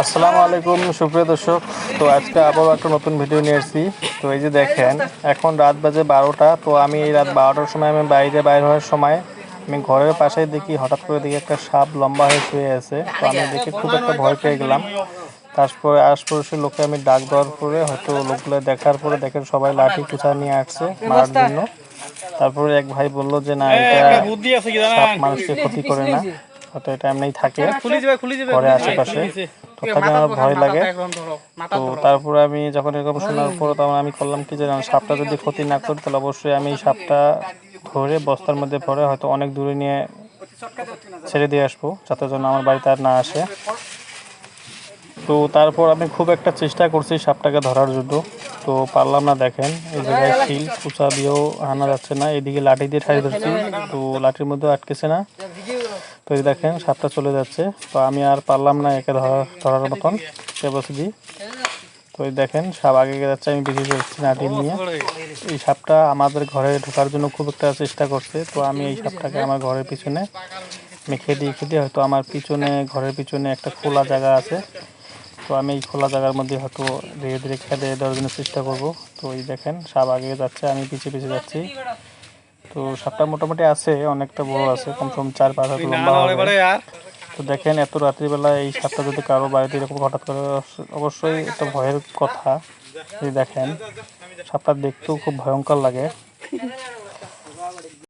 আসসালামু আলাইকুম সুপ্রিয় দর্শক। তো আজকে আবারও একটা নতুন ভিডিও নিয়ে এসেছি। তো এই যে দেখেন, এখন রাত বাজে 12টা। তো আমি এই রাত 12টার সময় আমি বাইরে হওয়ার সময় আমি ঘরের পাশেই দেখি, হঠাৎ করে দেখি একটা সাপ লম্বা হয়ে শুয়ে আছে। তো আমি দেখে খুব একটা ভয় পেয়ে গেলাম। তারপরে আশপাশের লোককে আমি ডাক দেওয়ার পরে হয়তো লোকগুলো দেখার পরে দেখেন সবাই লাঠি কুচা নিয়ে আসছে মারার জন্য। তারপরে এক ভাই বলল যে না, এটা সাপ মানুষকে ক্ষতি করে না, হয়তো এটা এমনিই থাকে ঘরে আশেপাশে। তো থাকে আমার ভয় লাগে। তো তারপরে আমি যখন এরকম শোনার পর তখন আমি করলাম কি, যে সাপটা যদি ক্ষতি না করি তাহলে অবশ্যই আমি সাপটা ধরে বস্তার মধ্যে ভরে হয়তো অনেক দূরে নিয়ে ছেড়ে দিয়ে আসবো, যাতে যেন আমার বাড়িতে আর না আসে। তো তারপর আমি খুব একটা চেষ্টা করছি সাপটাকে ধরার জন্য, তো পারলাম না। দেখেন এই জায়গায় শিল কুচা দিয়েও আনা যাচ্ছে না, এদিকে লাঠি দিয়ে ঠাই ধরছি, তো লাঠির মধ্যেও আটকেছে না। তো এই দেখেন সাপটা চলে যাচ্ছে। তো আমি আর পারলাম না একে ধরার মতন ক্যাপাসিটি। তো এই দেখেন সাপ আগে যাচ্ছে, আমি বেরিয়ে যাচ্ছি লাঠি নিয়ে। এই সাপটা আমাদের ঘরে ঢোকার জন্য খুব একটা চেষ্টা করছে। তো আমি এই সাপটাকে আমার ঘরের পিছনে আমি খেদিয়ে হয়তো আমার পিছনে, ঘরের পিছনে একটা খোলা জায়গা আছে, তো আমি এই খোলা জায়গার মধ্যে হয়তো ধীরে ধীরে খেদে দেওয়ার জন্য চেষ্টা করব। তো এই দেখেন সাপ আগে যাচ্ছে, আমি পিছিয়ে যাচ্ছি। তো সাপটা মোটামুটি আছে, অনেকটা বড় আছে, কমসে কম 4-5 হাত লম্বা হবে। তো দেখেন এত রাত্রিবেলা এই সাপটা যদি কারো বাড়িতে এরকম হঠাৎ করে, অবশ্যই একটা ভয়ের কথা। এই দেখেন সাপটা দেখতেও খুব ভয়ঙ্কর লাগে।